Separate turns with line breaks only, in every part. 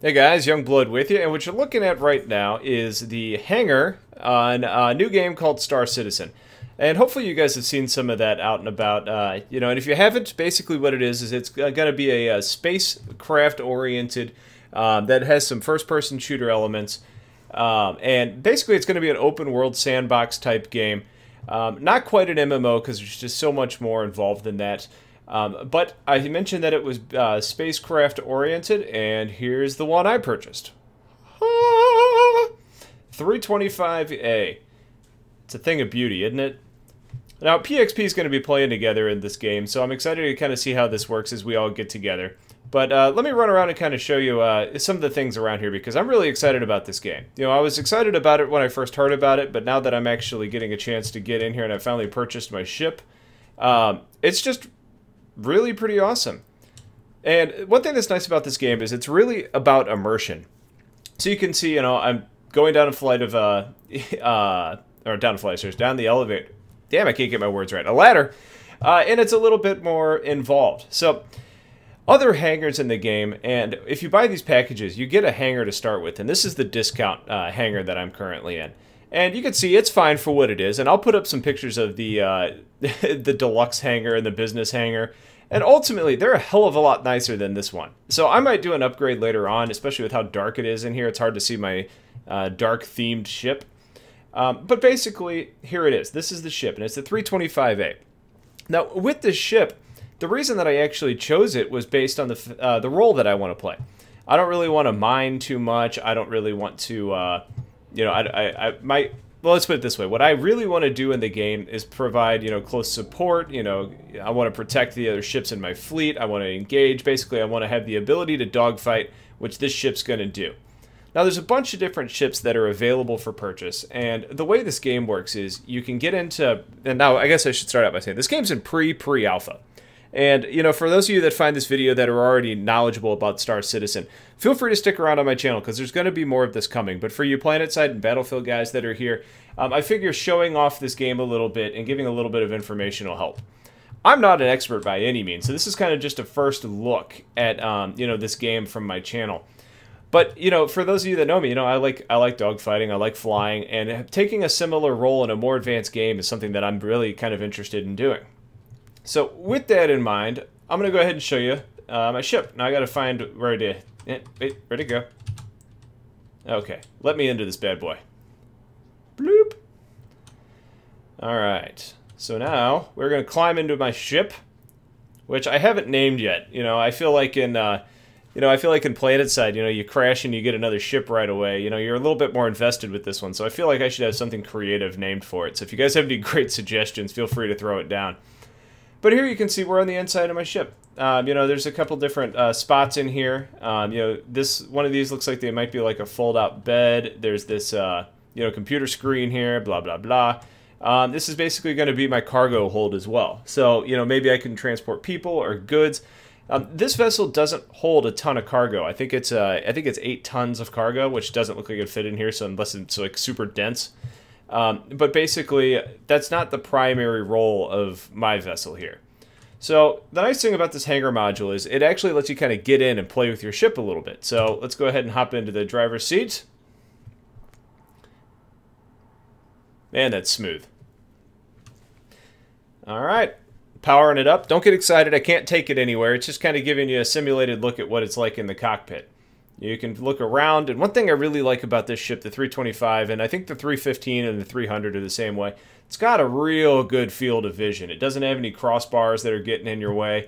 Hey guys, Youngblood with you, and what you're looking at right now is the hangar on a new game called Star Citizen. And hopefully you guys have seen some of that out and about, and if you haven't, basically what it is it's going to be a spacecraft-oriented that has some first-person shooter elements. And basically it's going to be an open-world sandbox type game. Not quite an MMO because there's just so much more involved than that. But I mentioned that it was spacecraft oriented, and here's the one I purchased. 325A. It's a thing of beauty, isn't it? Now, PXP is going to be playing together in this game, so I'm excited to kind of see how this works as we all get together. But let me run around and kind of show you some of the things around here, because I'm really excited about this game. You know, I was excited about it when I first heard about it, but now that I'm actually getting a chance to get in here and I finally purchased my ship, it's just really pretty awesome. And one thing that's nice about this game is it's really about immersion. So you can see, I'm going down a flight of, down the stairs, down the elevator. Damn, I can't get my words right. A ladder. And it's a little bit more involved. So, other hangars in the game, and if you buy these packages, you get a hangar to start with. And this is the discount hangar that I'm currently in. And you can see it's fine for what it is, and I'll put up some pictures of the the deluxe hangar and the business hangar. And ultimately, they're a hell of a lot nicer than this one. So I might do an upgrade later on, especially with how dark it is in here. It's hard to see my dark-themed ship. But basically, here it is. This is the ship, and it's the 325A. Now, with this ship, the reason that I actually chose it was based on the role that I want to play. I don't really want to mine too much. I don't really want to... well, let's put it this way. What I really want to do in the game is provide, close support. I want to protect the other ships in my fleet. I want to engage. Basically, I want to have the ability to dogfight, which this ship's going to do. Now, there's a bunch of different ships that are available for purchase, and the way this game works is you can get into... And now, I guess I should start out by saying this game's in pre-alpha. And, for those of you that find this video that are already knowledgeable about Star Citizen, feel free to stick around on my channel, because there's going to be more of this coming. But for you PlanetSide and Battlefield guys that are here, I figure showing off this game a little bit and giving a little bit of information will help. I'm not an expert by any means, so this is kind of just a first look at, this game from my channel. But, for those of you that know me, I like dogfighting, I like flying, and taking a similar role in a more advanced game is something that I'm really kind of interested in doing. So, with that in mind, I'm going to go ahead and show you my ship. Now, I got to find where to... wait, where'd it go? Okay, let me into this bad boy. Bloop! Alright, so now, we're going to climb into my ship, which I haven't named yet. I feel like in... PlanetSide, you crash and you get another ship right away. You're a little bit more invested with this one, so I feel like I should have something creative named for it. So if you guys have any great suggestions, feel free to throw it down. But here you can see we're on the inside of my ship. There's a couple different spots in here. This one of these looks like they might be like a fold-out bed. There's this, computer screen here, blah, blah, blah. This is basically going to be my cargo hold as well. So, maybe I can transport people or goods. This vessel doesn't hold a ton of cargo. I think it's 8 tons of cargo, which doesn't look like it'd fit in here. So unless it's like super dense, but basically that's not the primary role of my vessel here. So the nice thing about this hangar module is it actually lets you kind of get in and play with your ship a little bit. So let's go ahead and hop into the driver's seat. Man, that's smooth. All right. Powering it up. Don't get excited. I can't take it anywhere. It's just kind of giving you a simulated look at what it's like in the cockpit. You can look around, and one thing I really like about this ship, the 325, and I think the 315 and the 300 are the same way, it's got a real good field of vision. It doesn't have any crossbars that are getting in your way,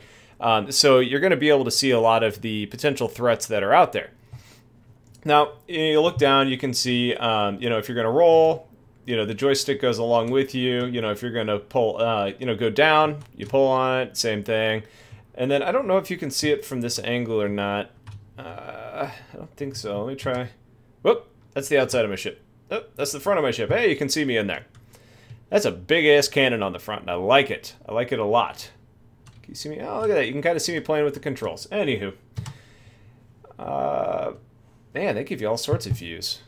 so you're going to be able to see a lot of the potential threats that are out there. Now, you look down, you can see, if you're going to roll, the joystick goes along with you. If you're going to pull, go down, you pull on it, same thing. And then I don't know if you can see it from this angle or not. I don't think so. Let me try. Whoop, that's the outside of my ship. Oh, that's the front of my ship. Hey, you can see me in there. That's a big-ass cannon on the front, and I like it. I like it a lot. Can you see me? Oh, look at that. You can kind of see me playing with the controls. Anywho. Man, they give you all sorts of views.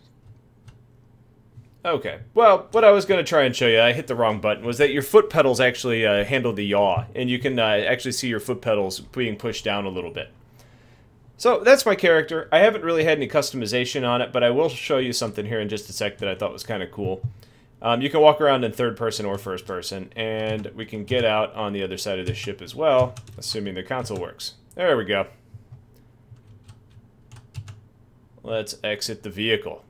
Okay, well, what I was going to try and show you, I hit the wrong button, was that your foot pedals actually handle the yaw, and you can actually see your foot pedals being pushed down a little bit. So that's my character. I haven't really had any customization on it, but I will show you something here in just a sec that I thought was kind of cool. You can walk around in third person or first person, and we can get out on the other side of the ship as well, assuming the console works. There we go. Let's exit the vehicle.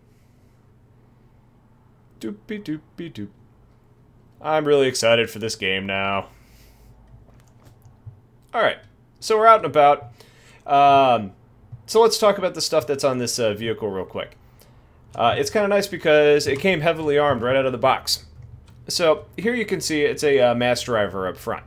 Doopy doopy doop. I'm really excited for this game now. Alright, so we're out and about. So let's talk about the stuff that's on this vehicle real quick. It's kind of nice because it came heavily armed right out of the box. So here you can see it's a mass driver up front.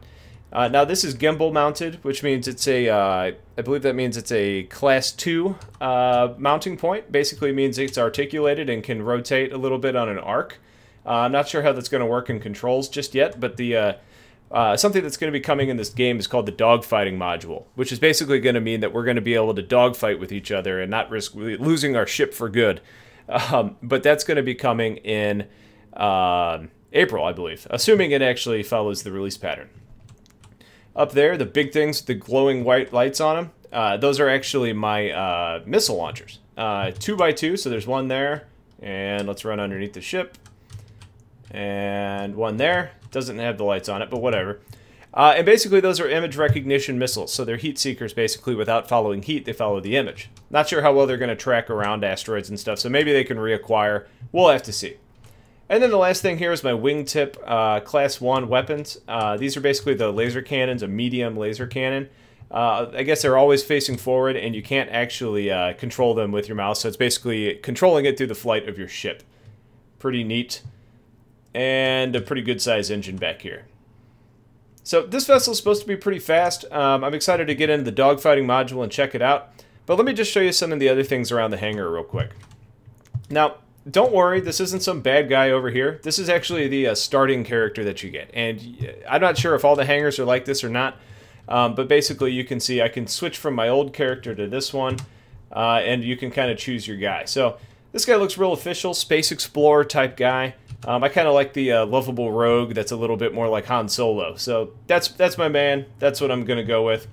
Now this is gimbal mounted, which means it's a, I believe that means it's a class 2 mounting point. Basically means it's articulated and can rotate a little bit on an arc. I'm not sure how that's going to work in controls just yet, but the something that's going to be coming in this game is called the dogfighting module, which is basically going to mean that we're going to be able to dogfight with each other and not risk losing our ship for good. But that's going to be coming in April, I believe, assuming it actually follows the release pattern. Up there, the big things, the glowing white lights on them, those are actually my missile launchers. 2x2, so there's one there, and let's run underneath the ship. And one there. Doesn't have the lights on it, but whatever. And basically those are image recognition missiles, so they're heat seekers basically. Without following heat, they follow the image. Not sure how well they're going to track around asteroids and stuff, so maybe they can reacquire. We'll have to see. And then the last thing here is my wingtip class 1 weapons. These are basically the laser cannons, a medium laser cannon. I guess they're always facing forward, and you can't actually control them with your mouse, so it's basically controlling it through the flight of your ship. Pretty neat. And a pretty good size engine back here. So this vessel is supposed to be pretty fast. I'm excited to get into the dogfighting module and check it out. But let me just show you some of the other things around the hangar real quick. Now, don't worry, this isn't some bad guy over here. This is actually the starting character that you get. And I'm not sure if all the hangars are like this or not. But basically you can see I can switch from my old character to this one. And you can kind of choose your guy. So this guy looks real official, space explorer type guy. I kind of like the lovable rogue that's a little bit more like Han Solo. So that's my man. That's what I'm gonna go with.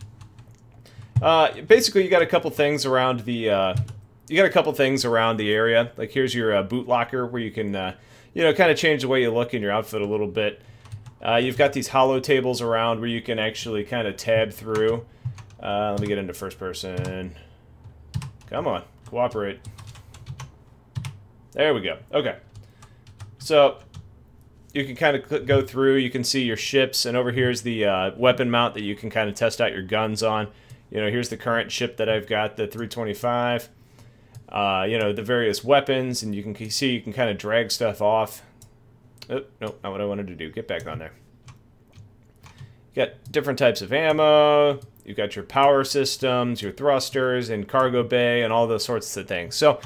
Basically, you got a couple things around the area. Like here's your boot locker where you can you know, kind of change the way you look in your outfit a little bit. You've got these hollow tables around where you can actually kind of tab through. Let me get into first person. Come on, cooperate. There we go. Okay. So you can kind of go through, you can see your ships, and over here is the weapon mount that you can kind of test out your guns on. You know, here's the current ship that I've got, the 325. You know, the various weapons, and you can see you can kind of drag stuff off. Oh, no, not what I wanted to do. Get back on there. You got different types of ammo. You've got your power systems, your thrusters, and cargo bay, and all those sorts of things. So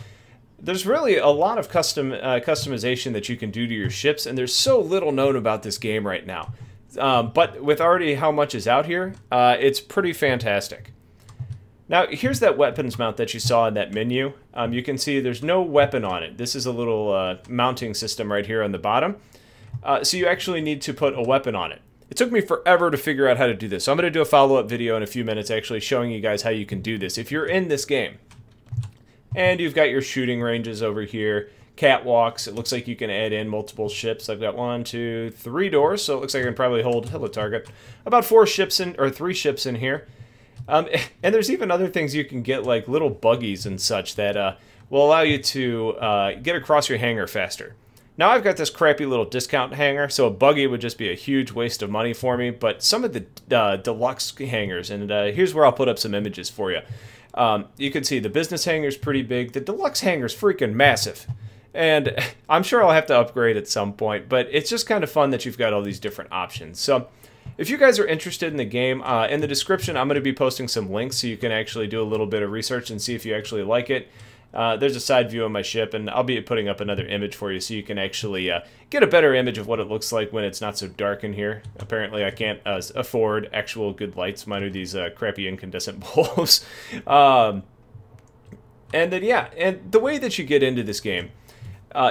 there's really a lot of customization that you can do to your ships, and there's so little known about this game right now. But with already how much is out here, it's pretty fantastic. Now, here's that weapons mount that you saw in that menu. You can see there's no weapon on it. This is a little mounting system right here on the bottom. So you actually need to put a weapon on it. It took me forever to figure out how to do this. So I'm going to do a follow-up video in a few minutes actually showing you guys how you can do this if you're in this game. And you've got your shooting ranges over here, catwalks. It looks like you can add in multiple ships. I've got 1, 2, 3 doors, so it looks like I can probably hold, hello target, about 4 ships in, or 3 ships in here. And there's even other things you can get, like little buggies and such that will allow you to get across your hangar faster. Now I've got this crappy little discount hangar, so a buggy would just be a huge waste of money for me, but some of the deluxe hangars, and here's where I'll put up some images for you. You can see the business hangar's pretty big. The deluxe hangar's freaking massive. And I'm sure I'll have to upgrade at some point, but it's just kind of fun that you've got all these different options. So if you guys are interested in the game, in the description I'm going to be posting some links so you can actually do a little bit of research and see if you actually like it. There's a side view of my ship, and I'll be putting up another image for you so you can actually get a better image of what it looks like when it's not so dark in here. Apparently I can't afford actual good lights. Mine are these crappy incandescent bulbs. And then, yeah, and the way that you get into this game,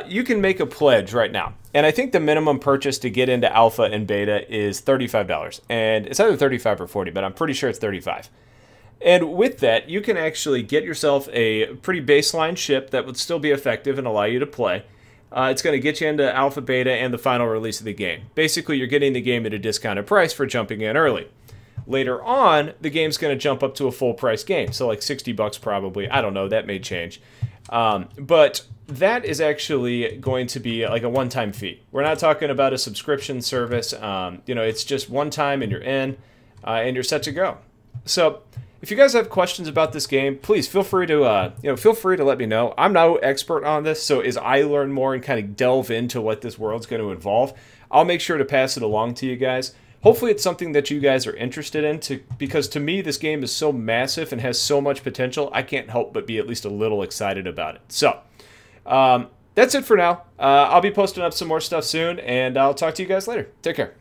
you can make a pledge right now. And I think the minimum purchase to get into alpha and beta is $35. And it's either $35 or $40, but I'm pretty sure it's $35. And with that, you can actually get yourself a pretty baseline ship that would still be effective and allow you to play. It's going to get you into alpha, beta, and the final release of the game. Basically, you're getting the game at a discounted price for jumping in early. Later on, the game's going to jump up to a full price game, so like 60 bucks probably. I don't know, that may change. But that is actually going to be like a one-time fee. We're not talking about a subscription service. It's just one time and you're in, and you're set to go. So if you guys have questions about this game, please feel free to let me know. I'm no expert on this, so as I learn more and kind of delve into what this world's going to involve, I'll make sure to pass it along to you guys. Hopefully it's something that you guys are interested in, because to me this game is so massive and has so much potential, I can't help but be at least a little excited about it. So that's it for now. I'll be posting up some more stuff soon, and I'll talk to you guys later. Take care.